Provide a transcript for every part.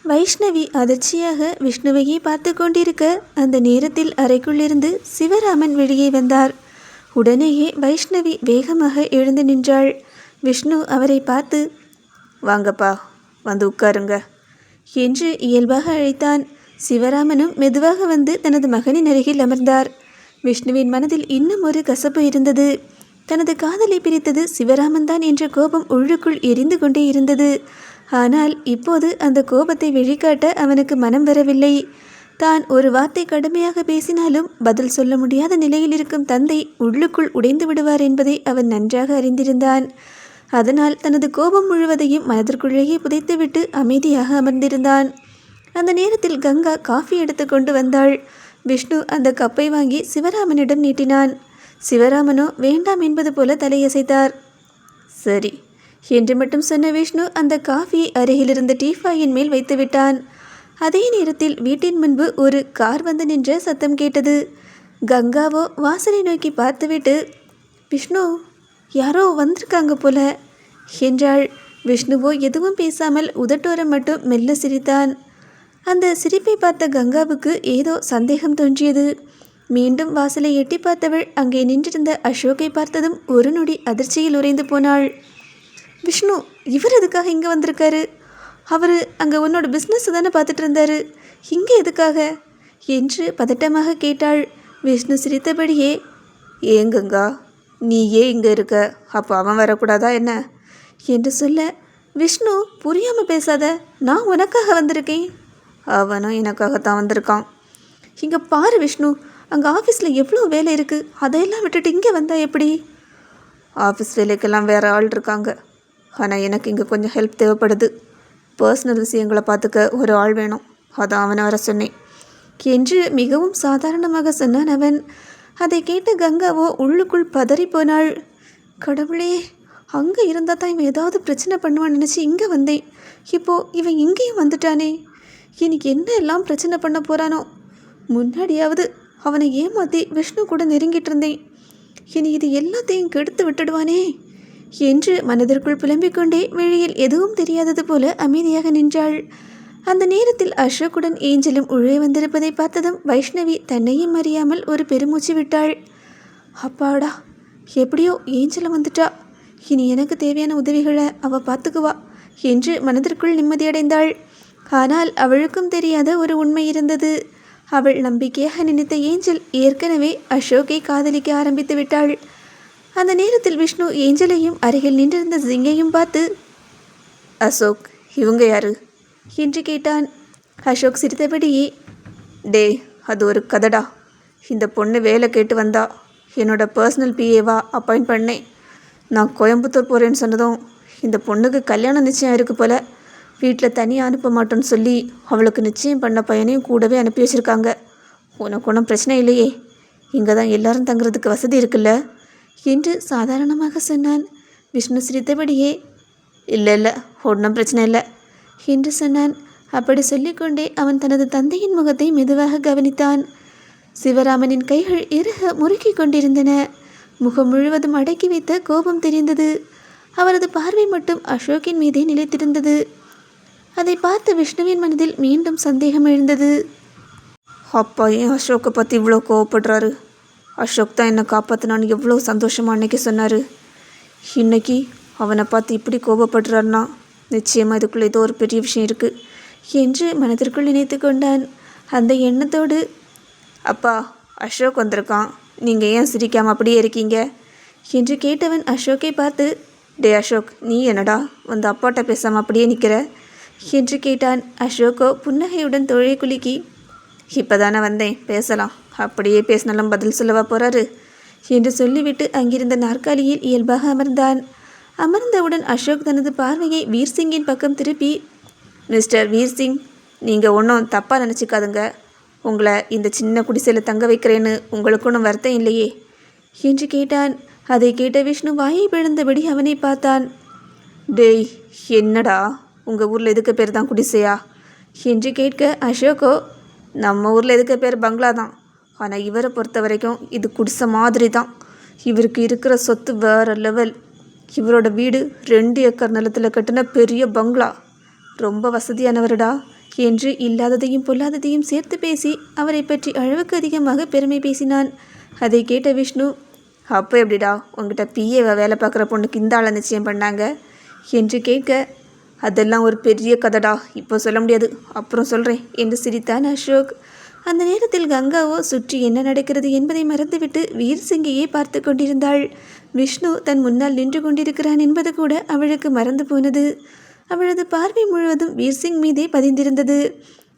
வைஷ்ணவி அதிர்ச்சியாக விஷ்ணுவையே பார்த்து கொண்டிருக்க அந்த நேரத்தில் அறைக்குள்ளிருந்து சிவராமன் வெளியே வந்தார். உடனேயே வைஷ்ணவி வேகமாக எழுந்து நின்றாள். விஷ்ணு அவரை பார்த்து, வாங்கப்பா, வந்து உட்காருங்க என்று இயல்பாக அழைத்தான். சிவராமனும் மெதுவாக வந்து தனது மகனின் அருகில் அமர்ந்தார். விஷ்ணுவின் மனதில் இன்னும் ஒரு கசப்பு இருந்தது. தனது காதலை பிரித்தது சிவராமன் தான் என்ற கோபம் உள்ளுக்குள் எரிந்து கொண்டே இருந்தது. ஆனால் இப்போது அந்த கோபத்தை வெளிக்காட்ட அவனுக்கு மனம் வரவில்லை. தான் ஒரு வார்த்தை கடுமையாக பேசினாலும் பதில் சொல்ல முடியாத நிலையில் இருக்கும் தந்தை உள்ளுக்குள் உடைந்து விடுவார் என்பதை அவன் நன்றாக அறிந்திருந்தான். அதனால் தனது கோபம் முழுவதையும் மனதிற்குள்ளேயே புதைத்துவிட்டு அமைதியாக அமர்ந்திருந்தான். அந்த நேரத்தில் கங்கா காஃபி எடுத்து கொண்டு வந்தாள். விஷ்ணு அந்த கப்பை வாங்கி சிவராமனிடம் நீட்டினான். சிவராமனோ வேண்டாம் என்பது போல தலையசைத்தார். சரி என்று மட்டும் சொன்ன விஷ்ணு அந்த காஃபியை அருகிலிருந்த டீஃபாயின் மேல் வைத்து விட்டான். அதே நேரத்தில் வீட்டின் முன்பு ஒரு கார் வந்து நின்ற சத்தம் கேட்டது. கங்காவோ வாசலை நோக்கி பார்த்துவிட்டு, விஷ்ணு, யாரோ வந்திருக்காங்க போல என்றாள். விஷ்ணுவோ எதுவும் பேசாமல் உதட்டோரம் மட்டும் மெல்ல சிரித்தான். அந்த சிரிப்பை பார்த்த கங்காவுக்கு ஏதோ சந்தேகம் தோன்றியது. மீண்டும் வாசலை எட்டி பார்த்தவள் அங்கே நின்றிருந்த அசோக்கை பார்த்ததும் ஒரு நொடி அதிர்ச்சியில் உறைந்து போனாள். விஷ்ணு, இவர் எதுக்காக இங்கே வந்திருக்காரு? அவர் அங்கே உன்னோட பிஸ்னஸ் தானே பார்த்துட்டு இருந்தாரு, இங்கே எதுக்காக என்று பதட்டமாக கேட்டாள். விஷ்ணு சிரித்தபடியே, ஏன் கங்கா, நீ ஏன் இங்கே இருக்க? அப்போ அவன் வரக்கூடாதா என்ன என்று சொல்ல, விஷ்ணு புரியாமல் பேசாத, நான் உனக்காக வந்திருக்கேன். அவனும் எனக்காகத்தான் வந்திருக்கான். இங்கே பாரு விஷ்ணு, அங்கே ஆஃபீஸில் எவ்வளோ வேலை இருக்குது, அதையெல்லாம் விட்டுட்டு இங்கே வந்தால் எப்படி? ஆஃபீஸ் வேலைக்கெல்லாம் வேறு ஆள் இருக்காங்க. ஆனால் எனக்கு இங்கே கொஞ்சம் ஹெல்ப் தேவைப்படுது. பர்சனல் விஷயங்களை பார்த்துக்க ஒரு ஆள் வேணும், அதான் அவனை வர சொன்னேன் என்று மிகவும் சாதாரணமாக சொன்னான் அவன். அதை கேட்ட கங்காவோ உள்ளுக்குள் பதறி போனாள். கடவுளே, அங்கே இருந்தால் தான் இவன் ஏதாவது பிரச்சனை பண்ணுவான்னு நினச்சி இங்கே வந்தேன். இப்போது இவன் இங்கேயும் வந்துட்டானே, இன்னைக்கு என்ன எல்லாம் பிரச்சனை பண்ண போகிறானோ? முன்னாடியாவது அவனை ஏமாற்றி விஷ்ணு கூட நெருங்கிட்டு இருந்தேன், இனி இது எல்லாத்தையும் கெடுத்து விட்டுடுவானே என்று மனதிற்குள் புலம்பிக் கொண்டே வெளியில் எதுவும் தெரியாதது போல அமைதியாக நின்றாள். அந்த நேரத்தில் அசோக்குடன் ஏஞ்சலும் உள்ளே வந்திருப்பதை பார்த்ததும் வைஷ்ணவி தன்னையும் அறியாமல் ஒரு பெருமூச்சு விட்டாள். அப்பாடா, எப்படியோ ஏஞ்சலும் வந்துட்டா, இனி எனக்கு தேவையான உதவிகளை அவள் பார்த்துக்குவா என்று மனதிற்குள் நிம்மதியடைந்தாள். ஆனால் அவளுக்கும் தெரியாத ஒரு உண்மை இருந்தது. அவள் நம்பிக்கையாக நினைத்த ஏஞ்சல் ஏற்கனவே அசோக்கை காதலிக்க ஆரம்பித்து விட்டாள். அந்த நேரத்தில் விஷ்ணு ஏஞ்சலையும் அருகில் நின்றிருந்த சிங்கையும் பார்த்து, அசோக், இவங்க யாரு என்று கேட்டான். அசோக் சிரித்தபடியே, டே, அது ஒரு கதடா. இந்த பொண்ணு வேலை கேட்டு வந்தா, என்னோட பர்சனல் பிஏவா அப்பாயிண்ட் பண்ணேன். நான் கோயம்புத்தூர் போகிறேன்னு சொன்னதும் இந்த பொண்ணுக்கு கல்யாணம் நிச்சயம் இருக்குது போல். வீட்டில் தனியாக அனுப்ப மாட்டோன்னு சொல்லி அவளுக்கு நிச்சயம் பண்ண பையனையும் கூடவே அனுப்பி வச்சுருக்காங்க. உனக்கு ஒன்றும் பிரச்சனை இல்லையே, இங்கே தான் எல்லாரும் தங்குறதுக்கு வசதி இருக்குல்ல என்று சாதாரணமாக சொன்னான். விஷ்ணு சிரித்தபடியே, இல்லை ஒன்றும் பிரச்சனை இல்லை என்று சொன்னான். அப்படி சொல்லிக்கொண்டே அவன் தனது தந்தையின் முகத்தை மெதுவாக கவனித்தான். சிவராமனின் கைகள் இறுக முறுக்கி கொண்டிருந்தன. முகம் முழுவதும் அடக்கி வைத்த கோபம் தெரிந்தது. அவரது பார்வை மட்டும் அசோக்கின் மீதே நிலைத்திருந்தது. அதை பார்த்து விஷ்ணுவின் மனதில் மீண்டும் சந்தேகம் எழுந்தது. அப்பா ஏன் அசோக்கை பற்றி இவ்வளோ கோவப்படுறாரு? அசோக் தான் என்னை காப்பாற்றினான்னு எவ்வளோ சந்தோஷமாக அன்னைக்கு சொன்னார். இன்னைக்கு அவனை பார்த்து இப்படி கோபப்படுறாருன்னா நிச்சயமாக இதுக்குள்ளே ஏதோ ஒரு பெரிய விஷயம் இருக்குது என்று மனதிற்குள் நினைத்து கொண்டான். அந்த எண்ணத்தோடு, அப்பா, அசோக் வந்திருக்கான், நீங்கள் ஏன் சிரிக்காமல் அப்படியே இருக்கீங்க என்று கேட்டவன் அசோக்கை பார்த்து, டே அசோக், நீ என்னடா வந்து அப்பாட்ட பேசாமல் அப்படியே நிற்கிற என்று கேட்டான். அசோக்கோ புன்னகையுடன் தோழை குலுக்கி, இப்போ தானே வந்தேன், பேசலாம், அப்படியே பேசினாலும் பதில் சொல்லவா போகிறாரு என்று சொல்லிவிட்டு அங்கிருந்த நாற்காலியில் இயல்பாக அமர்ந்தான். அமர்ந்தவுடன் அசோக் தனது பார்வையை வீர்சிங்கின் பக்கம் திருப்பி, மிஸ்டர் வீர்சிங், நீங்கள் ஒன்றும் தப்பாக நினச்சிக்காதுங்க. உங்களை இந்த சின்ன குடிசையில் தங்க வைக்கிறேன்னு உங்களுக்கு ஒன்றும் வருத்தம் இல்லையே என்று கேட்டான். அதை கேட்ட விஷ்ணு வாயை பிளந்தபடி அவனை பார்த்தான். டேய், என்னடா உங்கள் ஊரில் எதுக்கு பேர் தான் குடிசையா என்று கேட்க அசோக்கோ, நம்ம ஊரில் எதுக்கு பேர் பங்களா தான், ஆனால் இவரை பொறுத்த வரைக்கும் இது குடிசை மாதிரி தான். இவருக்கு இருக்கிற சொத்து வேறு லெவல். இவரோட வீடு 2 ஏக்கர் நிலத்தில் கட்டின பெரிய பங்களா. ரொம்ப வசதியானவருடா என்று இல்லாததையும் பொல்லாததையும் சேர்த்து பேசி அவரை பற்றி அளவுக்கு அதிகமாக பெருமை பேசினான். அதை கேட்ட விஷ்ணு, அப்போ எப்படிடா உங்ககிட்ட பிஏவை வேலை பார்க்குற பொண்ணுக்கு இந்த ஆளை நிச்சயம் பண்ணாங்க என்று கேட்க, அதெல்லாம் ஒரு பெரிய கதைடா, இப்போ சொல்ல முடியாது, அப்புறம் சொல்கிறேன் என்று சிரித்தான் அசோக். அந்த நேரத்தில் கங்காவோ சுற்றி என்ன நடக்கிறது என்பதை மறந்துவிட்டு வீர்சிங்கையே பார்த்து கொண்டிருந்தாள். விஷ்ணு தன் முன்னால் நின்று கொண்டிருக்கிறான் என்பது கூட அவளுக்கு மறந்து போனது. அவளது பார்வை முழுவதும் வீர்சிங் மீதே பதிந்திருந்தது.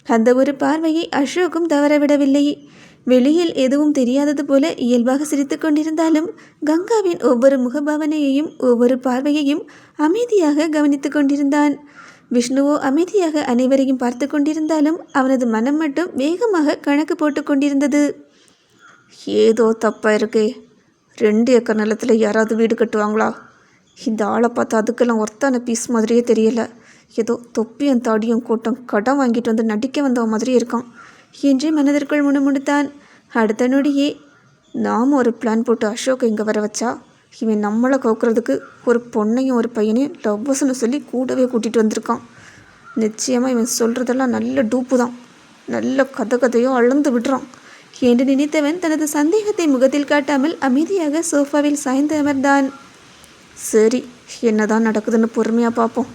அந்த ஒரு பார்வையை அசோக்கும் தவறவிடவில்லை. வெளியில் எதுவும் தெரியாதது போல இயல்பாக சிரித்து கொண்டிருந்தாலும் கங்காவின் ஒவ்வொரு முகபாவனையையும் ஒவ்வொரு பார்வையையும் அமைதியாக கவனித்து கொண்டிருந்தான். விஷ்ணுவோ அமைதியாக அனைவரையும் பார்த்து கொண்டிருந்தாலும் அவனது மனம் மட்டும் வேகமாக கணக்கு போட்டு கொண்டிருந்தது. ஏதோ தப்பாக இருக்கே, 2 ஏக்கர் நிலத்தில் யாராவது வீடு கட்டுவாங்களா? இந்த ஆளை பார்த்தா அதுக்கெல்லாம் ஒர்த்தான பீஸ் மாதிரியே தெரியல. ஏதோ தொப்பியும் தாடியும் கூட்டம் கடன் வாங்கிட்டு வந்து நடிக்க வந்த மாதிரியே இருக்கான் என்று மனதிற்குள் முணுமுணுத்தான். அடுத்த நொடியே, நாம் ஒரு பிளான் போட்டு அசோக் இங்கே வர வச்சா இவன் நம்மளை கவுக்கிறதுக்கு ஒரு பொண்ணையும் ஒரு பையனையும் லவ்வசன்னு சொல்லி கூடவே கூட்டிகிட்டு வந்திருக்கான். நிச்சயமாக இவன் சொல்கிறதெல்லாம் நல்ல டூப்பு தான், நல்ல கதையோ அளந்து விடுறான் என்று நினைத்தவன் தனது சந்தேகத்தை முகத்தில் காட்டாமல் அமைதியாக சோஃபாவில் சாய்ந்து அமர்ந்தான். சரி, என்னதான் நடக்குதுன்னு பொறுமையாக பார்ப்போம்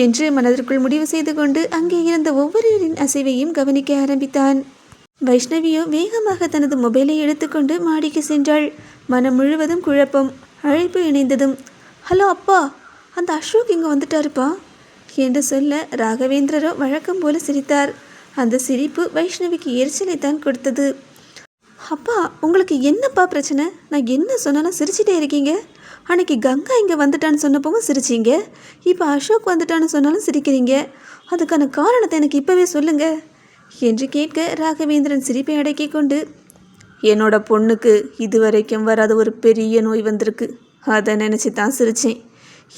என்று மனதிற்குள் முடிவு செய்து கொண்டு அங்கே இருந்த ஒவ்வொருவரின் அசைவையும் கவனிக்க ஆரம்பித்தான். வைஷ்ணவியோ வேகமாக தனது மொபைலை எடுத்துக்கொண்டு மாடிக்கு சென்றாள். மனம் முழுவதும் குழப்பம். அழைப்பு இணைந்ததும், ஹலோ அப்பா, அந்த அசோக் இங்கே வந்துட்டாருப்பா என்று சொல்ல ராகவேந்திரரோ வழக்கம் போல சிரித்தார். அந்த சிரிப்பு வைஷ்ணவிக்கு எரிச்சலைத்தான் கொடுத்தது. அப்பா, உங்களுக்கு என்னப்பா பிரச்சனை? நான் என்ன சொன்னாலும் சிரிச்சிட்டே இருக்கீங்க. அன்னைக்கு கங்கா இங்கே வந்துட்டான்னு சொன்னப்பவும் சிரிச்சிங்க, இப்போ அசோக் வந்துட்டான்னு சொன்னாலும் சிரிக்கிறீங்க. அதுக்கான காரணத்தை எனக்கு இப்போவே சொல்லுங்க என்று கேட்க ராகவேந்திரன் சிரிப்பை அடக்கி கொண்டு, என்னோட பொண்ணுக்கு இதுவரைக்கும் வராத ஒரு பெரிய நோய் வந்திருக்கு, அதை நினச்சி தான் சிரித்தேன்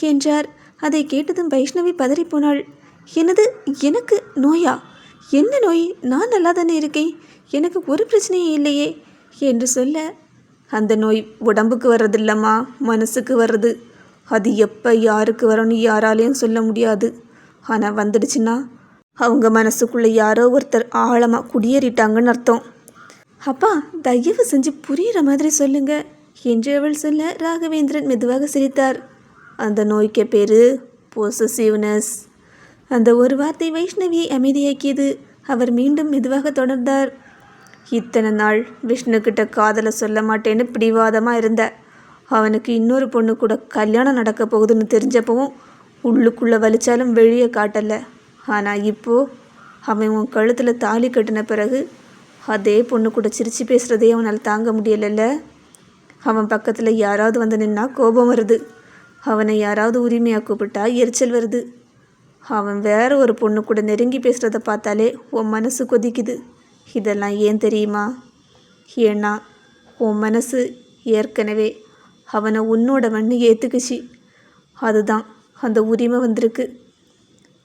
என்றார். அதை கேட்டதும் வைஷ்ணவி பதறிப்போனாள். என்னது, எனக்கு நோயா? என்ன நோய்? நான் நல்லா தானே இருக்கேன், எனக்கு ஒரு பிரச்சனையும் இல்லையே என்று சொல்ல, அந்த நோய் உடம்புக்கு வர்றதில்லம்மா, மனசுக்கு வர்றது. அது எப்போ யாருக்கு வரும்னு யாராலையும் சொல்ல முடியாது. ஆனால் வந்துடுச்சுன்னா அவங்க மனசுக்குள்ளே யாரோ ஒருத்தர் ஆழமாக குடியேறிட்டாங்கன்னு அர்த்தம். அப்பா, தயவு செஞ்சு புரிகிற மாதிரி சொல்லுங்க என்று அவள் சொல்ல ராகவேந்திரன் மெதுவாக சிரித்தார். அந்த நோய்க்கு பேர் பொசசிவ்னஸ். அந்த ஒரு வார்த்தை வைஷ்ணவியை அமைதியாக்கியது. அவர் மீண்டும் மெதுவாக தொடர்ந்தார். இத்தனை நாள் விஷ்ணுக்கிட்ட காதலை சொல்ல மாட்டேன்னு பிடிவாதமாக இருந்த, அவனுக்கு இன்னொரு பொண்ணு கூட கல்யாணம் நடக்க போகுதுன்னு தெரிஞ்சப்பவும் உள்ளுக்குள்ளே வலிச்சாலும் வெளியே காட்டலை. ஆனால் இப்போது அவன் உன் கழுத்தில் தாலி கட்டின பிறகு அதே பொண்ணு கூட சிரித்து பேசுகிறதே அவனால் தாங்க முடியலைல்ல. அவன் பக்கத்தில் யாராவது வந்து நின்னா கோபம் வருது, அவனை யாராவது உரிமையாக கூப்பிட்டா எரிச்சல் வருது. அவன் வேற ஒரு பொண்ணு கூட நெருங்கி பேசுகிறத பார்த்தாலே உன் மனசு கொதிக்குது. இதெல்லாம் ஏன் தெரியுமா? ஏன்னா உன் மனசு ஏற்கனவே அவனை உன்னோட மண்ணு ஏற்றுக்குச்சு. அதுதான் அந்த உரிமை வந்திருக்கு.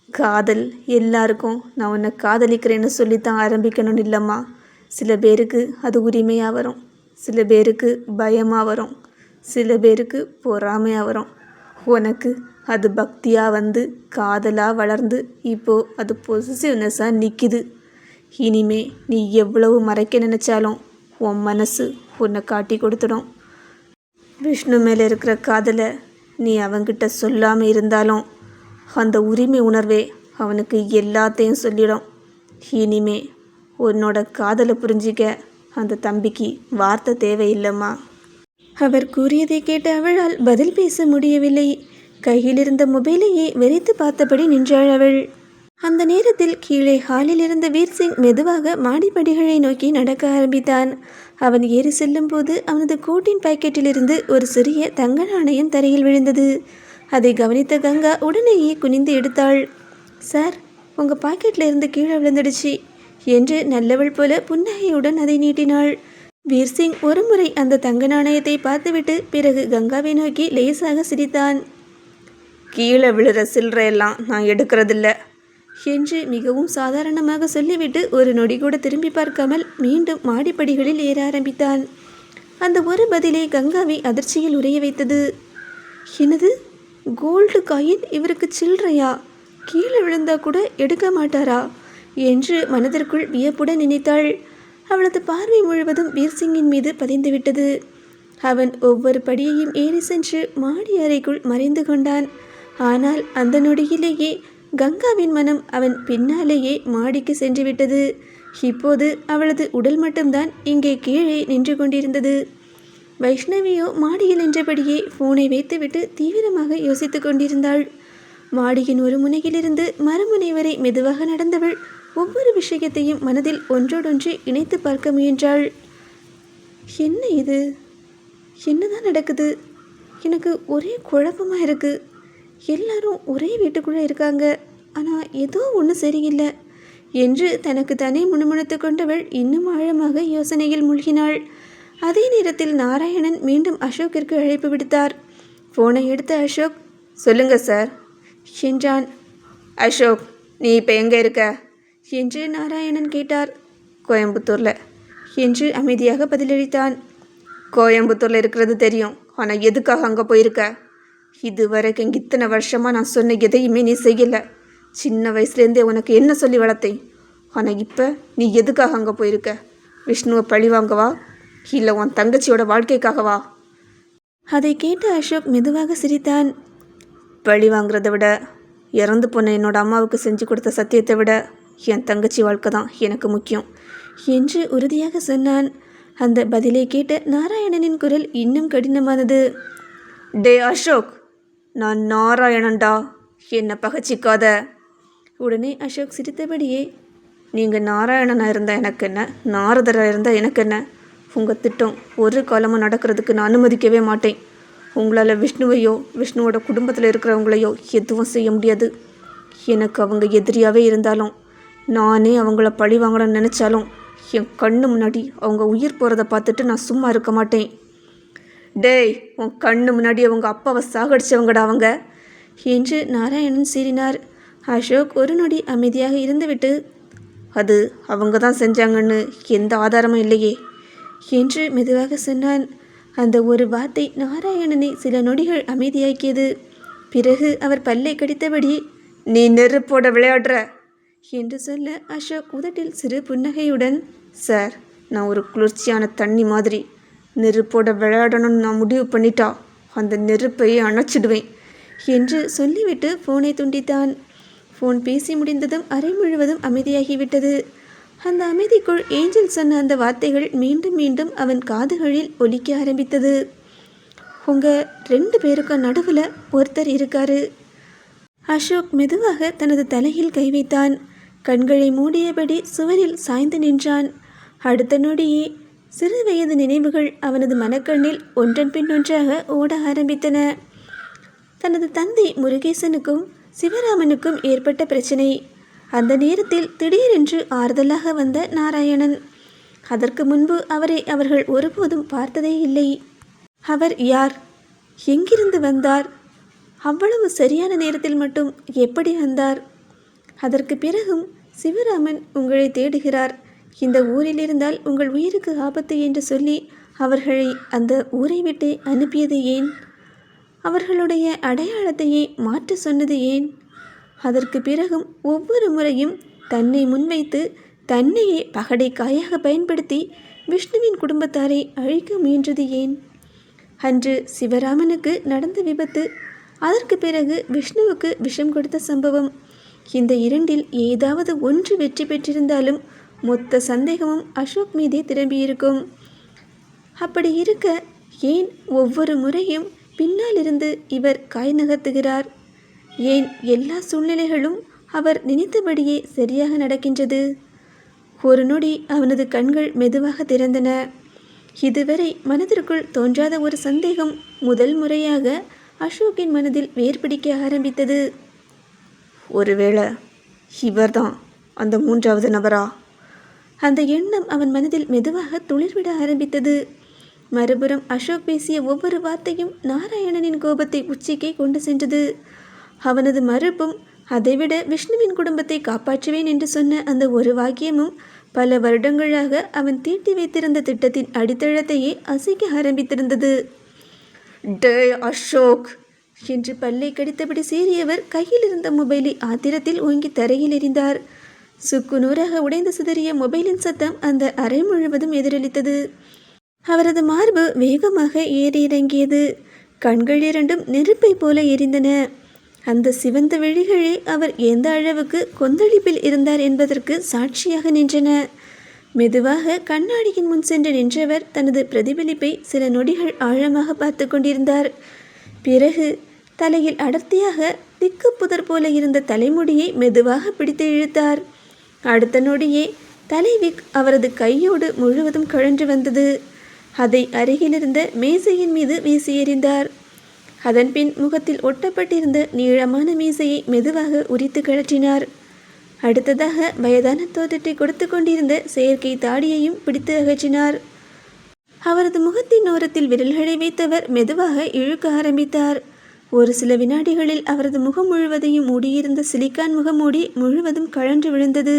காதல் எல்லாருக்கும் நான் உன்னை காதலிக்கிறேன்னு சொல்லித்தான் ஆரம்பிக்கணும்னு இல்லைம்மா. சில பேருக்கு அது உரிமையாக வரும், சில பேருக்கு பயமாக வரும், சில பேருக்கு பொறாமையாக வரும். உனக்கு அது பக்தியாக வந்து காதலாக வளர்ந்து இப்போது அது பொசிசிவ்னஸாக நிற்கிது. இனிமே நீ எவ்வளவு மறைக்க நினச்சாலும் உன் மனசு உன்னை காட்டி கொடுத்துடும். விஷ்ணு மேலே இருக்கிற காதலை நீ அவன்கிட்ட சொல்லாமல் இருந்தாலும் அந்த உரிமை உணர்வே அவனுக்கு எல்லாத்தையும் சொல்லிடும். இனிமே உன்னோட காதலை புரிஞ்சிக்க அந்த தம்பிக்கு வார்த்தை தேவையில்லைம்மா. அவர் கூறியதை கேட்ட அவளால் பதில் பேச முடியவில்லை. கையில் இருந்த மொபைலையே வெறித்து பார்த்தபடி நின்றாள் அவள். அந்த நேரத்தில் கீழே ஹாலில் இருந்த வீர்சிங் மெதுவாக மாடிப்படிகளை நோக்கி நடக்க ஆரம்பித்தான். அவன் ஏறி செல்லும் போது அவனது கோட்டின் பாக்கெட்டிலிருந்து ஒரு சிறிய தங்க நாணயம் தரையில் விழுந்தது. அதை கவனித்த கங்கா உடனேயே குனிந்து எடுத்தாள். சார், உங்கள் பாக்கெட்டில் இருந்து கீழே விழுந்துடுச்சு என்று நல்லவள் போல புன்னகையுடன் அதை நீட்டினாள். வீர்சிங் ஒரு முறை அந்த தங்க நாணயத்தை பார்த்துவிட்டு பிறகு கங்காவை நோக்கி லேசாக சிரித்தான். கீழே விழுற சில்லறையெல்லாம் நான் எடுக்கிறதில்ல என்று மிகவும் சாதாரணமாக சொல்லிவிட்டு ஒரு நொடி கூட திரும்பி பார்க்காமல் மீண்டும் மாடிப்படிகளில் ஏற ஆரம்பித்தான். அந்த ஒரு பதிலே கங்காவை அதிர்ச்சியில் உறைய வைத்தது. என்னது, கோல்டு காயின் இவருக்கு சில்லறையா? கீழே விழுந்தா கூட எடுக்க மாட்டாரா என்று மனதிற்குள் வியப்புடன் நினைத்தாள். அவளது பார்வை முழுவதும் வீர்சிங்கின் மீது பதிந்துவிட்டது. அவன் ஒவ்வொரு படியையும் ஏறி சென்று மாடி அறைக்குள் மறைந்து கொண்டான். ஆனால் அந்த நொடியிலேயே கங்காவின் மனம் அவன் பின்னாலேயே மாடிக்கு சென்றுவிட்டது. இப்போது அவளது உடல் மட்டும்தான் இங்கே கீழே நின்று கொண்டிருந்தது. வைஷ்ணவியோ மாடியில் நின்றபடியே ஃபோனை வைத்துவிட்டு தீவிரமாக யோசித்து கொண்டிருந்தாள். மாடியின் ஒரு முனையிலிருந்து மறுமுனை வரை மெதுவாக நடந்தவள் ஒவ்வொரு விஷயத்தையும் மனதில் ஒன்றோடொன்று இணைத்து பார்க்க முயன்றாள். என்ன இது? என்னதான் நடக்குது? எனக்கு ஒரே குழப்பமாக இருக்குது. எல்லாரும் ஒரே வீட்டுக்குள்ளே இருக்காங்க, ஆனால் ஏதோ ஒன்று சரியில்லை என்று தனக்கு தானே முணுமுணுத்து கொண்டவள் இன்னும் ஆழமாக யோசனையில் மூழ்கினாள். அதே நேரத்தில் நாராயணன் மீண்டும் அசோக்கிற்கு அழைப்பு விடுத்தார். ஃபோனை எடுத்த அசோக், சொல்லுங்க சார் என்றான். அசோக், நீ இப்போ எங்கே இருக்க என்று நாராயணன் கேட்டார். கோயம்புத்தூரில் என்று அமைதியாக பதிலளித்தான். கோயம்புத்தூரில் இருக்கிறது தெரியும், ஆனால் எதுக்காக அங்கே போயிருக்க? இதுவரைக்கும் இத்தனை வருஷமாக நான் சொன்ன எதையுமே நீ செய்யலை. சின்ன வயசுலேருந்தே உனக்கு என்ன சொல்லி வளர்த்தேன். ஆனால் இப்போ நீ எதுக்காக அங்கே போயிருக்க? விஷ்ணுவை பழி வாங்கவா, இல்லை உன் தங்கச்சியோட வாழ்க்கைக்காகவா? அதை கேட்டு அசோக் மெதுவாக சிரித்தான். பழி வாங்குறதை விட, இறந்து போன என்னோட அம்மாவுக்கு செஞ்சு கொடுத்த சத்தியத்தை விட என் தங்கச்சி வாழ்க்கை தான் எனக்கு முக்கியம் என்று உறுதியாக சொன்னான். அந்த பதிலை கேட்ட நாராயணனின் குரல் இன்னும் கடினமானது. டே அசோக், நான் நாராயணன்டா, என்னை பகச்சிக்காத. உடனே அசோக் சிரித்தபடியே, நீங்கள் நாராயணனாக இருந்தால் எனக்கு என்ன, நாரதராக இருந்தால் எனக்கு என்ன? உங்கள் திட்டம் ஒரு காலமும் நடக்கிறதுக்கு நான் அனுமதிக்கவே மாட்டேன். உங்களால் விஷ்ணுவையோ விஷ்ணுவோட குடும்பத்தில் இருக்கிறவங்களையோ எதுவும் செய்ய முடியாது. எனக்கு அவங்க எதிரியாகவே இருந்தாலும், நானே அவங்கள பழி வாங்கணும்னு நினச்சாலும் என் கண்ணு முன்னாடி அவங்க உயிர் போகிறத பார்த்துட்டு நான் சும்மா இருக்க மாட்டேன். டேய், உன் கண்ணு முன்னாடி அவங்க அப்பாவை சாகடிச்சவங்கடா அவங்க என்று நாராயணன் சீறினார். அசோக் ஒரு நொடி அமைதியாக இருந்துவிட்டு, அது அவங்க தான் செஞ்சாங்கன்னு எந்த ஆதாரமும் இல்லையே என்று மெதுவாக சொன்னான். அந்த ஒரு வார்த்தை நாராயணனை சில நொடிகள் அமைதியாக்கியது. பிறகு அவர் பல்லை கடித்தபடி, நீ நெருப்போட விளையாடுற என்று சொல்ல அசோக் உதட்டில் சிறு புன்னகையுடன், சார், நான் ஒரு குளிர்ச்சியான தண்ணி மாதிரி. நெருப்போட விளையாடணும்னு நான் முடிவு பண்ணிட்டா அந்த நெருப்பையே அணைச்சிடுவேன் என்று சொல்லிவிட்டு ஃபோனை துண்டித்தான். ஃபோன் பேசி முடிந்ததும் அறை முழுவதும் அமைதியாகிவிட்டது. அந்த அமைதிக்குள் ஏஞ்சல் சொன்ன அந்த வார்த்தைகள் மீண்டும் மீண்டும் அவன் காதுகளில் ஒலிக்க ஆரம்பித்தது. உங்கள் 2 பேருக்கும் நடுவில் ஒருத்தர் இருக்காரு. அசோக் மெதுவாக தனது தலையில் கை வைத்தான். கண்களை மூடியபடி சுவரில் சாய்ந்து நின்றான். அடுத்த நொடியே சிறு வயது நினைவுகள் அவனது மனக்கண்ணில் ஒன்றன் பின் ஒன்றாக ஓட ஆரம்பித்தன. தனது தந்தை முருகேசனுக்கும் சிவராமனுக்கும் ஏற்பட்ட பிரச்சனை. அந்த நேரத்தில் திடீரென்று ஆறுதலாக வந்த நாராயணன். அதற்கு முன்பு அவரை அவர்கள் ஒருபோதும் பார்த்ததே இல்லை. அவர் யார்? எங்கிருந்து வந்தார்? அவ்வளவு சரியான நேரத்தில் மட்டும் எப்படி வந்தார்? அதற்கு பிறகும் சிவராமன் உங்களை தேடுகிறார், இந்த ஊரில் இருந்தால் உங்கள் உயிருக்கு ஆபத்து என்று சொல்லி அவர்களை அந்த ஊரை விட்டு அனுப்பியது ஏன்? அவர்களுடைய அடையாளத்தையே மாற்ற சொன்னது ஏன்? அதற்கு பிறகும் ஒவ்வொரு முறையும் தன்னை முன்வைத்து தன்னையே பகடைக்காயாக பயன்படுத்தி விஷ்ணுவின் குடும்பத்தாரை அழிக்க முயன்றது ஏன்? அன்று சிவராமனுக்கு நடந்த விபத்து, அதற்கு பிறகு விஷ்ணுவுக்கு விஷம் கொடுத்த சம்பவம், இந்த 2இல் ஏதாவது ஒன்று வெற்றி பெற்றிருந்தாலும் மொத்த சந்தேகமும் அசோக் மீதே திரும்பியிருக்கும். அப்படி இருக்க ஏன் ஒவ்வொரு முறையும் பின்னால் இருந்து இவர் காய் நகர்த்துகிறார்? ஏன் எல்லா சூழ்நிலைகளும் அவர் நினைத்தபடியே சரியாக நடக்கின்றது? ஒரு நொடி அவனது கண்கள் மெதுவாக திறந்தன. இதுவரை மனதிற்குள் தோன்றாத ஒரு சந்தேகம் முதல் முறையாக அசோக்கின் மனதில் வேர்பிடிக்க ஆரம்பித்தது. ஒருவேளை இவர்தான் அந்த 3வது நபரா? அந்த எண்ணம் அவன் மனதில் மெதுவாக துளிர்விட ஆரம்பித்தது. மறுபுறம் அசோக் பேசிய ஒவ்வொரு வார்த்தையும் நாராயணனின் கோபத்தை உச்சிக்கே கொண்டு சென்றது. அவனது மறுப்பும், அதைவிட விஷ்ணுவின் குடும்பத்தை காப்பாற்றுவேன் என்று சொன்ன அந்த ஒரு வாக்கியமும் பல வருடங்களாக அவன் தீட்டி வைத்திருந்த திட்டத்தின் அடித்தளத்தையே அசைக்க ஆரம்பித்திருந்தது. டே அசோக் என்று பல்லை கடித்தபடி சீறியவர் கையில் இருந்த மொபைலை ஆத்திரத்தில் ஓங்கி தரையில் எறிந்தார். சுக்குநூறாக உடைந்து சிதறிய மொபைலின் சத்தம் அந்த அறை முழுவதும் எதிரொலித்தது. அவரது மார்பு வேகமாக ஏறி இறங்கியது. கண்கள் இரண்டும் நெருப்பை போல எரிந்தன. அந்த சிவந்த விழிகளே அவர் எந்த அளவுக்கு கொந்தளிப்பில் இருந்தார் என்பதற்கு சாட்சியாக நின்றன. மெதுவாக கண்ணாடியின் முன் சென்று நின்றவர் தனது பிரதிபலிப்பை சில நொடிகள் ஆழமாக பார்த்து கொண்டிருந்தார். பிறகு தலையில் அடர்த்தியாக திக்கு புதர் போல இருந்த தலைமுடியை மெதுவாக பிடித்து இழுத்தார். அடுத்த நொடியே தலைவிக் அவரது கையோடு முழுவதும் கழன்று வந்தது. அதை அருகிலிருந்த மேசையின் மீது வீசி எறிந்தார். அதன்பின் முகத்தில் ஒட்டப்பட்டிருந்த நீளமான மீசையை மெதுவாக உரித்து கழற்றினார். அடுத்ததாக வயதான தோற்றத்தை கொடுத்து கொண்டிருந்த செயற்கை தாடியையும் பிடித்து அகற்றினார். அவரது முகத்தின் ஓரத்தில் விரல்களை வைத்தவர் மெதுவாக இழுக்க ஆரம்பித்தார். ஒரு சில வினாடிகளில் அவரது முகம் முழுவதையும் மூடியிருந்த சிலிக்கான் முகமூடி முழுவதும் கழன்று விழுந்தது.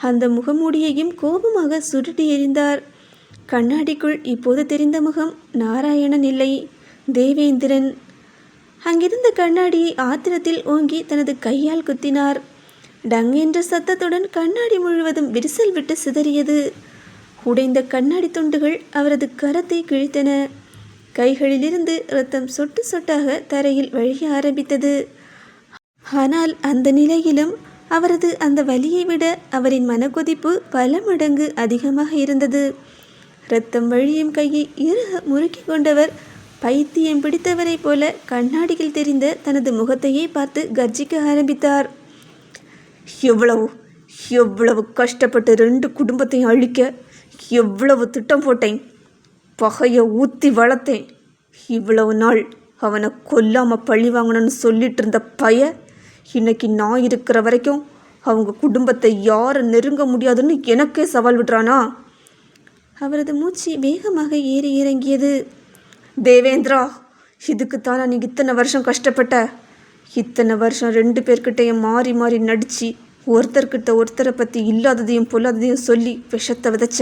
அந்த முகமூடியையும் கோபமாக சுருட்டி எறிந்தார். கண்ணாடிக்குள் இப்போது தெரிந்த முகம் நாராயணன் இல்லை, தேவேந்திரன். அங்கிருந்த கண்ணாடியை ஆத்திரத்தில் ஓங்கி தனது கையால் குத்தினார். டங் என்ற சத்தத்துடன் கண்ணாடி முழுவதும் விரிசல் விட்டு சிதறியது. உடைந்த கண்ணாடி துண்டுகள் அவரது கரத்தை கிழித்தன. கைகளிலிருந்து இரத்தம் சொட்டு சொட்டாக தரையில் வழிய ஆரம்பித்தது. ஆனால் அந்த நிலையிலும் அவரது அந்த வலியை விட அவரின் மனக்கொதிப்பு பல மடங்கு அதிகமாக இருந்தது. இரத்தம் வழியும் கையை இறுக முறுக்கி கொண்டவர் பைத்தியம் பிடித்தவரை போல கண்ணாடியில் தெரிந்த தனது முகத்தையே பார்த்து கர்ஜிக்க ஆரம்பித்தார். எவ்வளவு எவ்வளவு கஷ்டப்பட்டு 2 குடும்பத்தையும் அழிக்க எவ்வளவு திட்டம் போட்டேன். பகையை ஊற்றி வளர்த்தேன். இவ்வளவு நாள் அவனை கொல்லாம பழி வாங்கணும்னு சொல்லிட்டு இருந்த பைய இன்னைக்கு நான் இருக்கிற வரைக்கும் அவங்க குடும்பத்தை யாரும் நெருங்க முடியாதுன்னு எனக்கே சவால் விடுறானா? அவரது மூச்சு வேகமாக ஏறி இறங்கியது. தேவேந்திரா, இதுக்குத்தானா நீ இத்தனை வருஷம் கஷ்டப்பட்ட? இத்தனை வருஷம் 2 பேர்கிட்டையும் மாறி மாறி நடித்து ஒருத்தர்கிட்ட ஒருத்தரை பற்றி இல்லாததையும் பொல்லாததையும் சொல்லி விஷத்தை விதைச்ச.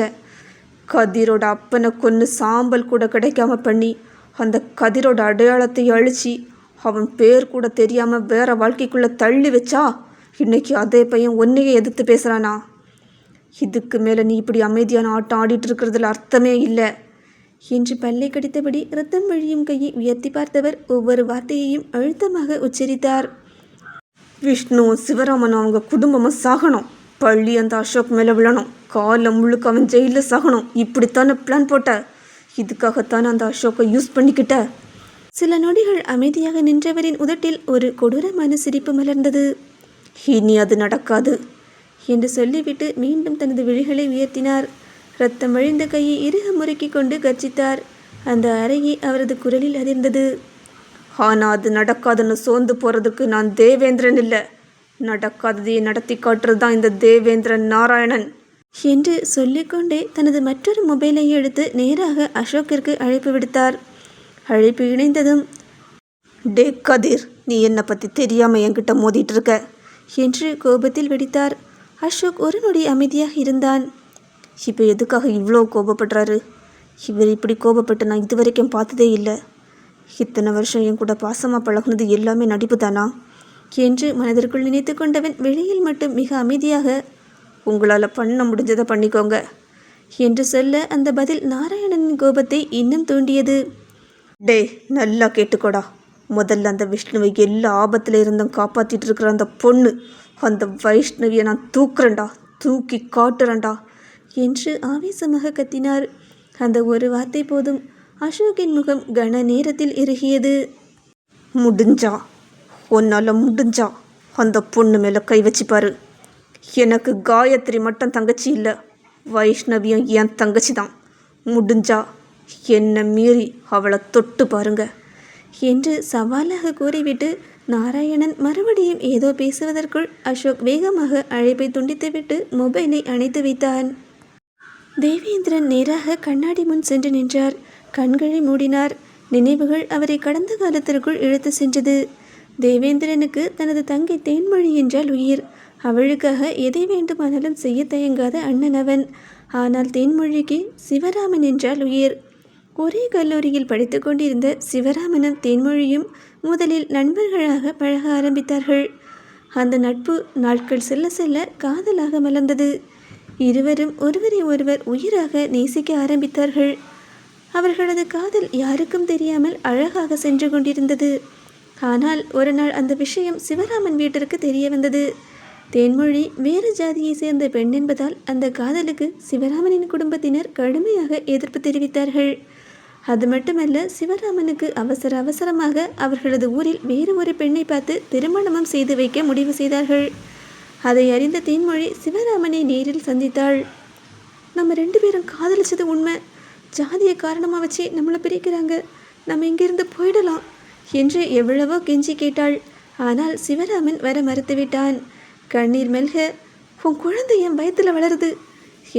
கதிரோட அப்பனை கொன்று சாம்பல் கூட கிடைக்காம பண்ணி அந்த கதிரோட அடையாளத்தை அழிச்சு அவன் பேர் கூட தெரியாமல் வேற வாழ்க்கைக்குள்ளே தள்ளி வச்சா இன்னைக்கு அதே பையன் ஒன்றையே எதிர்த்து பேசுகிறானா? இதுக்கு மேலே நீ இப்படி அமைதியான ஆட்டம் ஆடிட்டு இருக்கிறதுல அர்த்தமே இல்லை என்று பல்லை கடித்தபடி இரத்தம் வழியும் கையை உயர்த்தி பார்த்தவர் ஒவ்வொரு வார்த்தையையும் அழுத்தமாக உச்சரித்தார். விஷ்ணுவும் சிவராமனும் அவங்க குடும்பமும் சாகணும். பள்ளி அந்த அசோக் மேலே விழணும். காலம் முழுக்க அவன் ஜெயிலில் சாகணும். இப்படித்தானே பிளான் போட்ட? இதுக்காகத்தானே அந்த அசோக்கை யூஸ் பண்ணிக்கிட்ட? சில நொடிகள் அமைதியாக நின்றவரின் உதட்டில் ஒரு கொடூரமான சிரிப்பு மலர்ந்தது. இனி அது நடக்காது என்று சொல்லிவிட்டு மீண்டும் தனது விழிகளை உயர்த்தினார். இரத்தம் வழிந்த கையை இறுக முறுக்கி கொண்டு கர்ஜித்தார். அந்த அறையை அவரது குரலில் அதிர்ந்தது. ஆனால் அது நடக்காதுன்னு சோர்ந்து போகிறதுக்கு நான் தேவேந்திரன் இல்லை. நடக்காததையே நடத்தி காட்டுறது தான் இந்த தேவேந்திரன் நாராயணன் என்று சொல்லிக்கொண்டே தனது மற்றொரு மொபைலை எடுத்து நேராக அசோக்கிற்கு அழைப்பு விடுத்தார். அழைப்பு இணைந்ததும், டே கதிர், நீ என்னை பற்றி தெரியாமல் என்கிட்ட மோதிட்டு இருக்க என்று கோபத்தில் வெடித்தார். அசோக் ஒரு நொடி அமைதியாக இருந்தான். இப்போ எதுக்காக இவ்வளோ கோபப்படுறாரு? இவர் இப்படி கோபப்பட்டு நான் இதுவரைக்கும் பார்த்ததே இல்லை. இத்தனை வருஷம் என் கூட பாசமாக பழகுனது எல்லாமே நடிப்பு தானா என்று மனதிற்குள் நினைத்து கொண்டவன் வெளியில் மட்டும் மிக அமைதியாக, உங்களால் பண்ண முடிஞ்சதை பண்ணிக்கோங்க என்று சொல்ல அந்த பதில் நாராயணனின் கோபத்தை இன்னும் தூண்டியது. டே, நல்லா கேட்டுக்கோடா. முதல்ல அந்த விஷ்ணுவை எல்லா ஆபத்தில் இருந்தும் காப்பாற்றிட்டு இருக்கிற அந்த பொண்ணு, அந்த வைஷ்ணவியை நான் தூக்குறேன்டா, தூக்கி காட்டுறேன்டா என்று ஆவேசமாக கத்தினார். அந்த ஒரு வார்த்தை போதும். அசோக்கின் முகம் கன நேரத்தில் இறுகியது. முடிஞ்சா, உன்னால் முடிஞ்சா அந்த பொண்ணு மேலே கை வச்சுப்பாரு. எனக்கு காயத்ரி மட்டும் தங்கச்சி இல்லை, வைஷ்ணவியும் என் தங்கச்சி தான். முடிஞ்சா என்னை மீறி அவளை தொட்டு பாருங்க என்று சவாலாக கூறிவிட்டு நாராயணன் மறுபடியும் ஏதோ பேசுவதற்குள் அசோக் வேகமாக அழைப்பை துண்டித்துவிட்டு மொபைலை அணைத்து வைத்தான். தேவேந்திரன் நேராக கண்ணாடி முன் சென்று நின்றார். கண்களை மூடினார். நினைவுகள் அவரை கடந்த காலத்திற்குள் இழுத்து சென்றது. தேவேந்திரனுக்கு தனது தங்கை தேன்மொழி என்றால் உயிர். அவளுக்காக எதை வேண்டுமானாலும் செய்ய தயங்காத அண்ணன் அவன். ஆனால் தேன்மொழிக்கு சிவராமன் என்றால் உயிர். ஒரே கல்லூரியில் படித்து கொண்டிருந்த சிவராமனும் தேன்மொழியும் முதலில் நண்பர்களாக பழக ஆரம்பித்தார்கள். அந்த நட்பு நாட்கள் செல்ல செல்ல காதலாக மலர்ந்தது. இருவரும் ஒருவரை ஒருவர் உயிராக நேசிக்க ஆரம்பித்தார்கள். அவர்களது காதல் யாருக்கும் தெரியாமல் அழகாக சென்று கொண்டிருந்தது. ஆனால் ஒரு நாள் அந்த விஷயம் சிவராமன் வீட்டிற்கு தெரிய வந்தது. தேன்மொழி வேறு ஜாதியை சேர்ந்த பெண் என்பதால் அந்த காதலுக்கு சிவராமனின் குடும்பத்தினர் கடுமையாக எதிர்ப்பு தெரிவித்தார்கள். அது மட்டுமல்ல, சிவராமனுக்கு அவசர அவசரமாக அவர்களது ஊரில் வேறு ஒரு பெண்ணை பார்த்து திருமணமும் செய்து வைக்க முடிவு செய்தார்கள். அதை அறிந்த தேன்மொழி சிவராமனை நேரில் சந்தித்தாள். நம்ம 2 பேரும் காதலிச்சது உண்மை, ஜாதியை காரணமாக வச்சு நம்மளை பிரிக்கிறாங்க, நம்ம இங்கிருந்து போயிடலாம் என்று எவ்வளவோ கெஞ்சி கேட்டாள். ஆனால் சிவராமன் வர மறுத்துவிட்டான். கண்ணீர் மெல்க, உன் குழந்தை என் வயத்தில் வளருது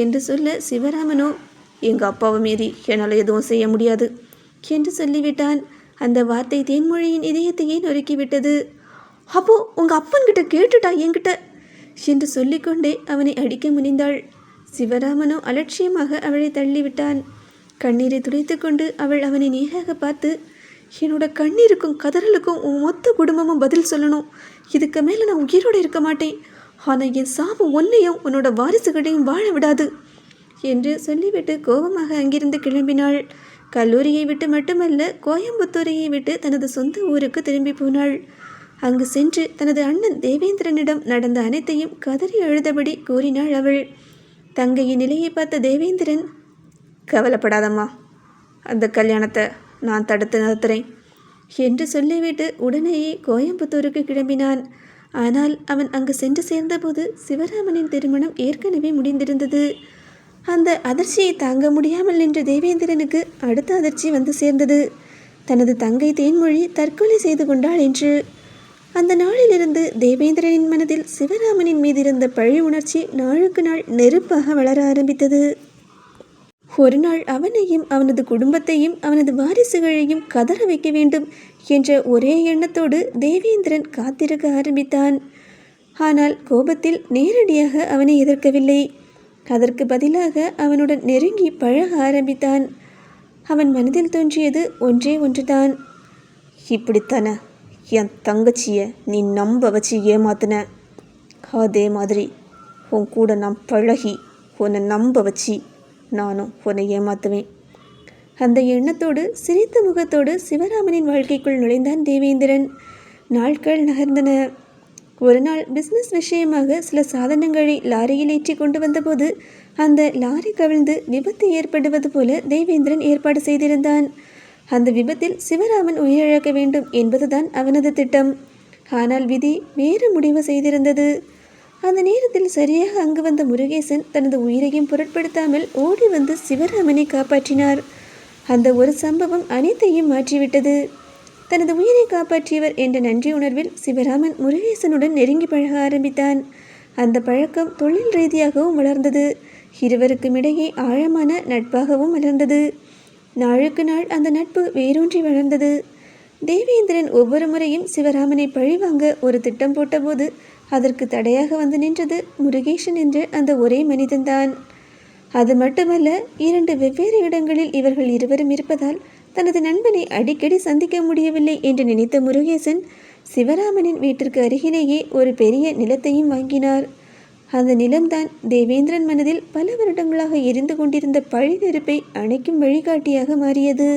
என்று சொல்ல, சிவராமனோ எங்கள் அப்பாவை மீறி என்னால் எதுவும் செய்ய முடியாது என்று சொல்லிவிட்டான். அந்த வார்த்தை தேன்மொழியின் இதயத்தையே நொறுக்கிவிட்டது. அப்போ உங்கள் அப்பன்கிட்ட கேட்டுட்டா என்கிட்ட என்று சொல்லிக்கொண்டே அவனை அடிக்க முனைந்தாள். சிவராமனோ அலட்சியமாக அவளை தள்ளிவிட்டான். கண்ணீரை துடைத்து கொண்டு அவள் அவனை நேராக பார்த்து, என்னோட கண்ணீருக்கும் கதறலுக்கும் உன் மொத்த குடும்பமும் பதில் சொல்லணும். இதுக்கு மேலே நான் உயிரோடு இருக்க மாட்டேன். ஆனால் என் சாபம் உன்னையும் உன்னோட வாரிசுகளையும் வாழ விடாது என்று சொல்லிவிட்டு கோபமாக அங்கிருந்து கிளம்பினாள். கல்லூரியை விட்டு மட்டுமல்ல, கோயம்புத்தூரையை விட்டு தனது சொந்த ஊருக்கு திரும்பி போனாள். அங்கு சென்று தனது அண்ணன் தேவேந்திரனிடம் நடந்த அனைத்தையும் கதறி அழுதபடி கூறினாள் அவள். தங்கையின் நிலையை பார்த்த தேவேந்திரன், கவலைப்படாதம்மா, அந்த கல்யாணத்தை நான் தடுத்து நிறுத்துறேன் என்று சொல்லிவிட்டு உடனேயே கோயம்புத்தூருக்கு கிளம்பினான். ஆனால் அவன் அங்கு சென்று சேர்ந்தபோது சிவராமனின் திருமணம் ஏற்கனவே முடிந்திருந்தது. அந்த அதிர்ச்சியை தாங்க முடியாமல் நின்ற தேவேந்திரனுக்கு அடுத்த அதிர்ச்சி வந்து சேர்ந்தது. தனது தங்கை தேன்மொழி தற்கொலை செய்து கொண்டாள் என்று. அந்த நாளிலிருந்து தேவேந்திரனின் மனதில் சிவராமனின் மீது இருந்த பழி உணர்ச்சி நாளுக்கு நாள் நெருப்பாக வளர ஆரம்பித்தது. ஒரு நாள் அவனையும் அவனது குடும்பத்தையும் அவனது வாரிசுகளையும் கதற வைக்க வேண்டும் என்ற ஒரே எண்ணத்தோடு தேவேந்திரன் காத்திருக்க ஆரம்பித்தான். ஆனால் கோபத்தில் நேரடியாக அவனை எதிர்க்கவில்லை. அதற்கு பதிலாக அவனுடன் நெருங்கி பழக ஆரம்பித்தான். அவன் மனதில் தோன்றியது ஒன்றே ஒன்றுதான். இப்படித்தானே என் தங்கச்சியை நீ நம்ப வச்சு ஏமாத்தின, அதே மாதிரி உன் கூட நான் பழகி உன்னை நம்ப வச்சு நானும் உன்னை ஏமாத்துவேன். அந்த எண்ணத்தோடு சிரித்த முகத்தோடு சிவராமனின் வாழ்க்கைக்குள் நுழைந்தான் தேவேந்திரன். நாட்கள் நகர்ந்தன. ஒரு நாள் பிஸ்னஸ் விஷயமாக சில சாதனங்களை லாரியில் ஏற்றி கொண்டு வந்தபோது அந்த லாரி கவிழ்ந்து விபத்து ஏற்படுவது போல தேவேந்திரன் ஏற்பாடு செய்திருந்தான். அந்த விபத்தில் சிவராமன் உயிரிழக்க வேண்டும் என்பதுதான் அவனது திட்டம். ஆனால் விதி வேறு முடிவு செய்திருந்தது. அந்த நேரத்தில் சரியாக அங்கு வந்த முருகேசன் தனது உயிரையும் பொருட்படுத்தாமல் ஓடி வந்து சிவராமனை காப்பாற்றினார். அந்த ஒரு சம்பவம் அனைத்தையும் மாற்றிவிட்டது. தனது உயிரை காப்பாற்றியவர் என்ற நன்றி உணர்வில் சிவராமன் முருகேசனுடன் நெருங்கி பழக ஆரம்பித்தான். அந்த பழக்கம் தொழில் ரீதியாகவும் வளர்ந்தது. இருவருக்கும் இடையே ஆழமான நட்பாகவும் வளர்ந்தது. நாளுக்கு நாள் அந்த நட்பு வேரூன்றி வளர்ந்தது. தேவேந்திரன் ஒவ்வொரு முறையும் சிவராமனை பழிவாங்க ஒரு திட்டம் போட்டபோது அதற்கு தடையாக வந்து நின்றது முருகேசன் என்ற அந்த ஒரே மனிதன்தான். அது மட்டுமல்ல, 2 வெவ்வேறு இடங்களில் இவர்கள் இருவரும் இருப்பதால் தனது நண்பனை அடிக்கடி சந்திக்க முடியவில்லை என்று நினைத்த முருகேசன் சிவராமனின் வீட்டிற்கு அருகிலேயே ஒரு பெரிய நிலத்தையும் வாங்கினார். அந்த நிலம்தான் தேவேந்திரன் மனதில் பல வருடங்களாக எரிந்து கொண்டிருந்த பழி நெருப்பை அணைக்கும் வழிகாட்டியாக மாறியது.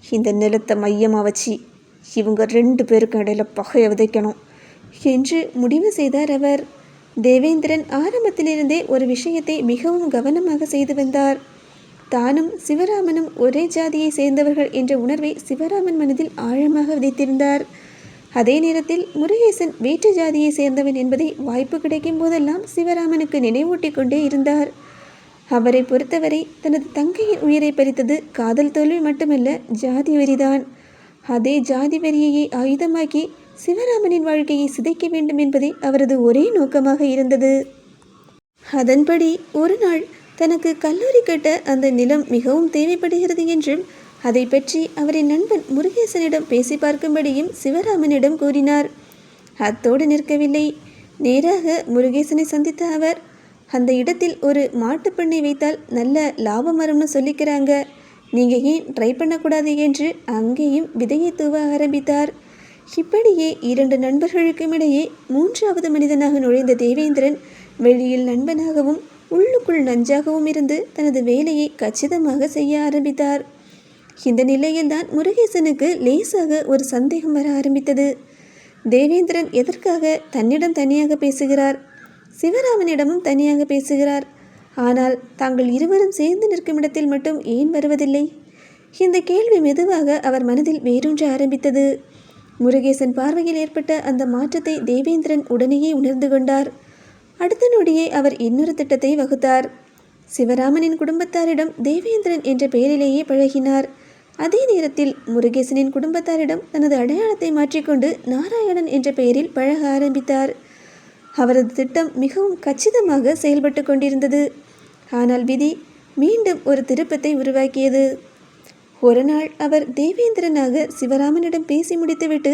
இந்த நிலத்தை மையமாக வச்சு இவங்க 2 பேருக்கு இடையில பகையை விதைக்கணும் என்று முடிவு செய்தார் அவர். தேவேந்திரன் ஆரம்பத்திலிருந்தே ஒரு விஷயத்தை மிகவும் கவனமாக செய்து வந்தார். தானும் சிவராமனும் ஒரே ஜாதியை சேர்ந்தவர்கள் என்ற உணர்வை சிவராமன் மனதில் ஆழமாக விதைத்திருந்தார். அதே நேரத்தில் முருகேசன் வேற்று ஜாதியை சேர்ந்தவன் என்பதை வாய்ப்பு கிடைக்கும் போதெல்லாம் சிவராமனுக்கு நினைவூட்டி கொண்டே இருந்தார். அவரை பொறுத்தவரை தனது தங்கையின் உயிரை பறித்தது காதல் தோல்வி மட்டுமல்ல, ஜாதி வெறிதான். அதே ஜாதி வெறியையே ஆயுதமாக்கி சிவராமனின் வாழ்க்கையை சிதைக்க வேண்டும் என்பதே அவரது ஒரே நோக்கமாக இருந்தது. அதன்படி ஒரு நாள் தனக்கு கல்லூரி கட்ட அந்த நிலம் மிகவும் தேவைப்படுகிறது என்றும் அதை பற்றி அவரின் நண்பன் முருகேசனிடம் பேசி பார்க்கும்படியும் சிவராமனிடம் கூறினார். அத்தோடு நிற்கவில்லை. நேராக முருகேசனை சந்தித்த அவர், அந்த இடத்தில் ஒரு மாட்டுப்பண்ணை வைத்தால் நல்ல லாபம் வரும்னு சொல்லிக்கிறாங்க, நீங்கள் ஏன் ட்ரை பண்ணக்கூடாது என்று அங்கேயும் விதையை தூவ ஆரம்பித்தார். இப்படியே 2 நண்பர்களுக்கும் இடையே 3வது மனிதனாக நுழைந்த தேவேந்திரன் வெளியில் நண்பனாகவும் உள்ளுக்குள் நஞ்சாகவும் இருந்து தனது வேலையை கச்சிதமாக செய்ய ஆரம்பித்தார். இந்த நிலையில்தான் முருகேசனுக்கு லேசாக ஒரு சந்தேகம் வர ஆரம்பித்தது. தேவேந்திரன் எதற்காக தன்னிடம் தனியாக பேசுகிறார், சிவராமனிடமும் தனியாக பேசுகிறார், ஆனால் தாங்கள் இருவரும் சேர்ந்து நிற்கும் இடத்தில் மட்டும் ஏன் வருவதில்லை? இந்த கேள்வி மெதுவாக அவர் மனதில் வேரூன்ற ஆரம்பித்தது. முருகேசன் பார்வையில் ஏற்பட்ட அந்த மாற்றத்தை தேவேந்திரன் உடனேயே உணர்ந்து கொண்டார். அடுத்த நொடியே அவர் இன்னொரு திட்டத்தை வகுத்தார். சிவராமனின் குடும்பத்தாரிடம் தேவேந்திரன் என்ற பெயரிலேயே பழகினார். அதே நேரத்தில் முருகேசனின் குடும்பத்தாரிடம் தனது அடையாளத்தை மாற்றிக்கொண்டு நாராயணன் என்ற பெயரில் பழக ஆரம்பித்தார். அவரது திட்டம் மிகவும் கச்சிதமாக செயல்பட்டு கொண்டிருந்தது. ஆனால் விதி மீண்டும் ஒரு திருப்பத்தை உருவாக்கியது. ஒரு நாள் அவர் தேவேந்திரனாக சிவராமனிடம் பேசி முடித்துவிட்டு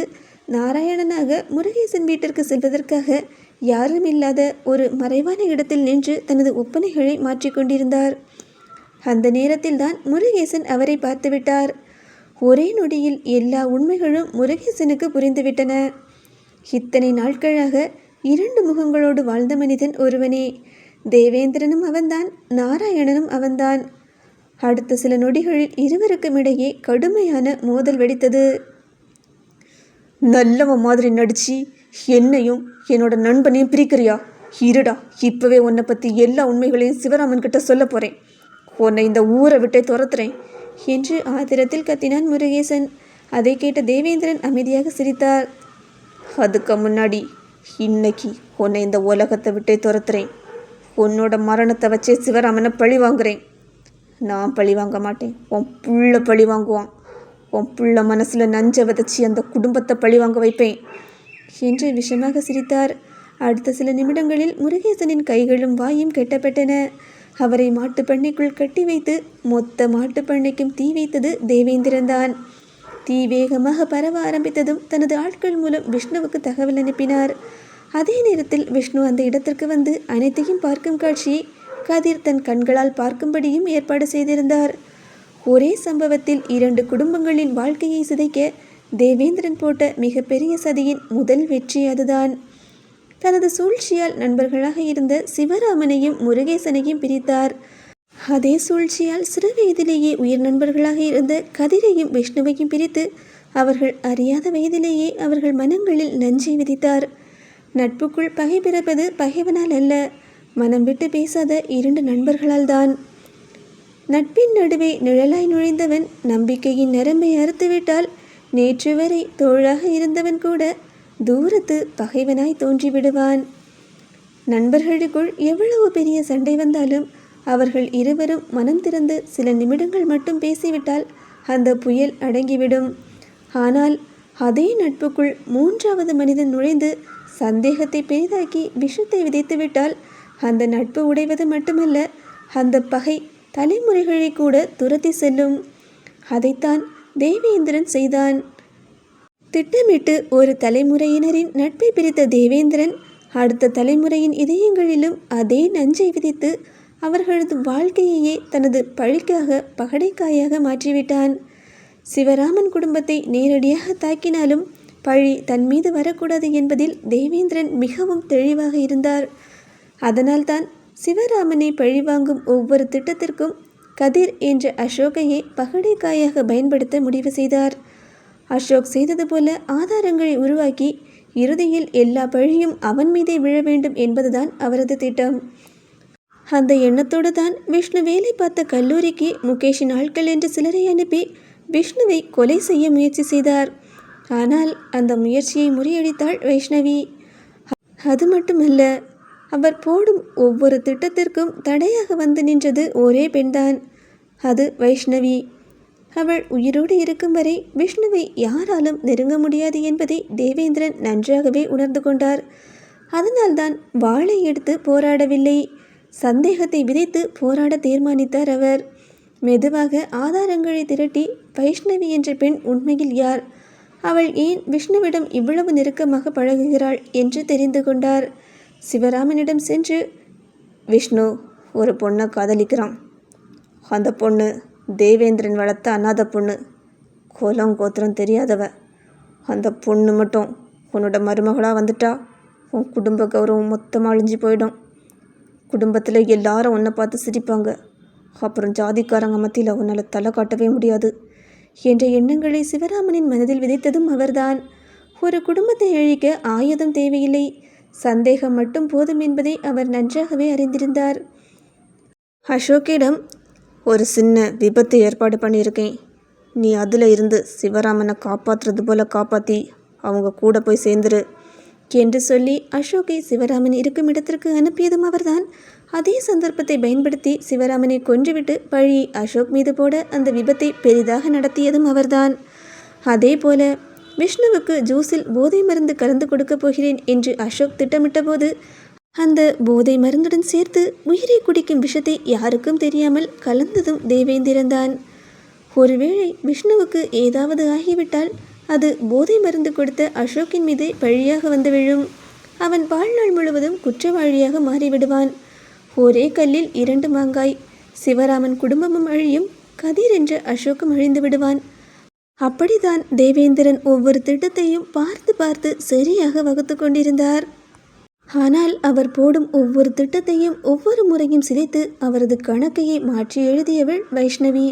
நாராயணனாக முருகேசன் வீட்டிற்கு செல்வதற்காக யாரும் இல்லாத ஒரு மறைவான இடத்தில் நின்று தனது ஒப்பனைகளை மாற்றிக்கொண்டிருந்தார். அந்த நேரத்தில்தான் முருகேசன் அவரை பார்த்துவிட்டார். ஒரே நொடியில் எல்லா உண்மைகளும் முருகேசனுக்கு புரிந்துவிட்டன. இத்தனை நாட்களாக 2 முகங்களோடு வாழ்ந்த மனிதன் ஒருவனே. தேவேந்திரனும் அவன்தான், நாராயணனும் அவன்தான். அடுத்த சில நொடிகளில் இருவருக்கும் இடையே கடுமையான மோதல் வெடித்தது. நல்லவன் மாதிரி நடிச்சு என்னையும் என்னோட நண்பனையும் பிரிக்கிறியா? இருடா, இப்பவே உன்னை பற்றி எல்லா உண்மைகளையும் சிவராமன் கிட்ட சொல்ல போகிறேன். உன்னை இந்த ஊரை விட்டே துரத்துறேன் என்று ஆத்திரத்தில் கத்தினான் முருகேசன். அதை கேட்ட தேவேந்திரன் அமைதியாக சிரித்தார். அதுக்கு முன்னாடி இன்னைக்கு உன்னை இந்த உலகத்தை விட்டே துரத்துறேன். உன்னோட மரணத்தை வச்சே சிவராமனை பழி வாங்குறேன். நான் பழி வாங்க மாட்டேன், உன் புள்ள பழி வாங்குவான். உன் புள்ள மனசில் நஞ்சை விதைச்சி அந்த குடும்பத்தை பழி வாங்க வைப்பேன் என்று விஷமாக சிரித்தார். அடுத்த சில நிமிடங்களில் முருகேசனின் கைகளும் வாயும் கெட்டப்பட்டன. அவரை மாட்டுப்பண்ணைக்குள் கட்டி வைத்து மொத்த மாட்டுப்பண்ணைக்கும் தீ வைத்தது தேவேந்திரன்தான். தீ வேகமாக பரவ ஆரம்பித்ததும் தனது ஆட்கள் மூலம் விஷ்ணுவுக்கு தகவல் அனுப்பினார். அதே நேரத்தில் விஷ்ணு அந்த இடத்திற்கு வந்து அனைத்தையும் பார்க்கும் காட்சியை கதிர் தன் கண்களால் பார்க்கும்படியும் ஏற்பாடு செய்திருந்தார். ஒரே சம்பவத்தில் 2 குடும்பங்களின் வாழ்க்கையை சிதைக்க தேவேந்திரன் போட்ட மிகப்பெரிய சதியின் முதல் வெற்றி அதுதான். தனது சூழ்ச்சியால் நண்பர்களாக இருந்த சிவராமனையும் முருகேசனையும் பிரித்தார். அதே சூழ்ச்சியால் சிறு வயதிலேயே உயிர் நண்பர்களாக இருந்த கதிரையும் விஷ்ணுவையும் பிரித்து அவர்கள் அறியாத வயதிலேயே அவர்கள் மனங்களில் நஞ்சை விதித்தார். நட்புக்குள் பகை பிறப்பது பகைவனால் அல்ல, மனம் விட்டு பேசாத 2 நண்பர்களால் தான். நட்பின் நடுவே நிழலாய் நுழைந்தவன் நம்பிக்கையின் நரம்பை அறுத்துவிட்டால் நேற்று வரை தோழாக இருந்தவன் கூட தூரத்து பகைவனாய் தோன்றிவிடுவான். நண்பர்களுக்குள் எவ்வளவு பெரிய சண்டை வந்தாலும் அவர்கள் இருவரும் மனம் திறந்து சில நிமிடங்கள் மட்டும் பேசிவிட்டால் அந்த புயல் அடங்கிவிடும். ஆனால் அதே நட்புக்குள் 3வது மனிதன் நுழைந்து சந்தேகத்தை பெரிதாக்கி விஷத்தை விதைத்துவிட்டால் அந்த நட்பு உடைவது மட்டுமல்ல, அந்த பகை தலைமுறைகளை கூட துரத்தி செல்லும். அதைத்தான் தேவேந்திரன் செய்தான். திட்டமிட்டு ஒரு தலைமுறையினரின் நட்பை பிரித்த தேவேந்திரன் அடுத்த தலைமுறையின் இதயங்களிலும் அதே நஞ்சை விதித்து அவர்களது வாழ்க்கையையே தனது பழிக்காக பகடைக்காயாக மாற்றிவிட்டான். சிவராமன் குடும்பத்தை நேரடியாக தாக்கினாலும் பழி தன் மீது வரக்கூடாது என்பதில் தேவேந்திரன் மிகவும் தெளிவாக இருந்தார். அதனால்தான் சிவராமனை பழிவாங்கும் ஒவ்வொரு திட்டத்திற்கும் கதிர் என்ற அசோகையை பகடைக்காயாக பயன்படுத்த முடிவு செய்தார். அசோக் செய்தது போல ஆதாரங்களை உருவாக்கி இறுதியில் எல்லா பழியும் அவன் மீதே விழ வேண்டும் என்பதுதான் அவரது திட்டம். அந்த எண்ணத்தோடு தான் விஷ்ணு வேலை பார்த்த கல்லூரிக்கு முகேஷின் ஆட்கள் என்று சிலரை அனுப்பி விஷ்ணுவை கொலை செய்ய முயற்சி செய்தார். ஆனால் அந்த முயற்சியை முறியடித்தாள் வைஷ்ணவி. அது மட்டுமல்ல, அவர் போடும் ஒவ்வொரு திட்டத்திற்கும் தடையாக வந்து நின்றது ஒரே பெண்தான், அது வைஷ்ணவி. அவள் உயிரோடு இருக்கும் வரை விஷ்ணுவை யாராலும் நெருங்க முடியாது என்பதை தேவேந்திரன் நன்றாகவே உணர்ந்து கொண்டார். அதனால்தான் வாளை எடுத்து போராடவில்லை, சந்தேகத்தை விதைத்து போராட தீர்மானித்தார் அவர். மெதுவாக ஆதாரங்களை திரட்டி வைஷ்ணவி என்ற பெண் உண்மையில் யார், அவள் ஏன் விஷ்ணுவிடம் இவ்வளவு நெருக்கமாக பழகுகிறாள் என்று தெரிந்து கொண்டார். சிவராமனிடம் சென்று, விஷ்ணு ஒரு பொண்ணை காதலிக்கிறான். அந்த பொண்ணு தேவேந்திரன் வளர்த்த அனாத பொண்ணு, கோலம் கோத்திரம் தெரியாதவ. அந்த பொண்ணு மட்டும் உன்னோட மருமகளாக வந்துட்டா உன் குடும்ப கௌரவம் மொத்தமாக அழிஞ்சு போயிடும். குடும்பத்தில் எல்லாரும் உன்னை பார்த்து சிரிப்பாங்க. அப்புறம் ஜாதிக்காரங்க மத்தியில் உன்னால் தலை காட்டவே முடியாது என்ற எண்ணங்களை சிவராமனின் மனதில் விதைத்ததும் அவர்தான். ஒரு குடும்பத்தை அழிக்க ஆயுதம் தேவையில்லை, சந்தேகம் மட்டும் போதும் என்பதை அவர் நன்றாகவே அறிந்திருந்தார். அசோக்கிடம் ஒரு சின்ன விபத்து ஏற்பாடு பண்ணியிருக்கேன். நீ அதில் இருந்து சிவராமனை காப்பாற்றுறது போல் காப்பாற்றி அவங்க கூட போய் சேர்ந்துரு என்று சொல்லி அசோக்கை சிவராமன் இருக்கும் இடத்திற்கு அனுப்பியதும் அவர்தான். அதே சந்தர்ப்பத்தை பயன்படுத்தி சிவராமனை கொன்றுவிட்டு பழி அசோக் மீது போட அந்த விபத்தை பெரிதாக நடத்தியதும் அவர்தான். அதே போல விஷ்ணுவுக்கு ஜூஸில் போதை மருந்து கலந்து கொடுக்கப் போகிறேன் என்று அசோக் திட்டமிட்ட போது அந்த போதை மருந்துடன் சேர்த்து உயிரை குடிக்கும் விஷத்தை யாருக்கும் தெரியாமல் கலந்ததும் தேவேந்திரன்தான். ஒருவேளை விஷ்ணுவுக்கு ஏதாவது ஆகிவிட்டால் அது போதை மருந்து கொடுத்த அசோக்கின் மீது பழியாக வந்து விழும். அவன் வாழ்நாள் முழுவதும் குற்றவாளியாக மாறிவிடுவான். ஒரே கல்லில் 2 மாங்காய். சிவராமன் குடும்பமும் அழியும், கதிர் என்ற அசோக்கும் அழிந்து விடுவான். அப்படித்தான் தேவேந்திரன் ஒவ்வொரு திட்டத்தையும் பார்த்து பார்த்து சரியாக வகுத்து கொண்டிருந்தார். ஆனால் அவர் போடும் ஒவ்வொரு திட்டத்தையும் ஒவ்வொரு முறையும் சிதைத்து அவரது கணக்கையை மாற்றி எழுதியவள் வைஷ்ணவி.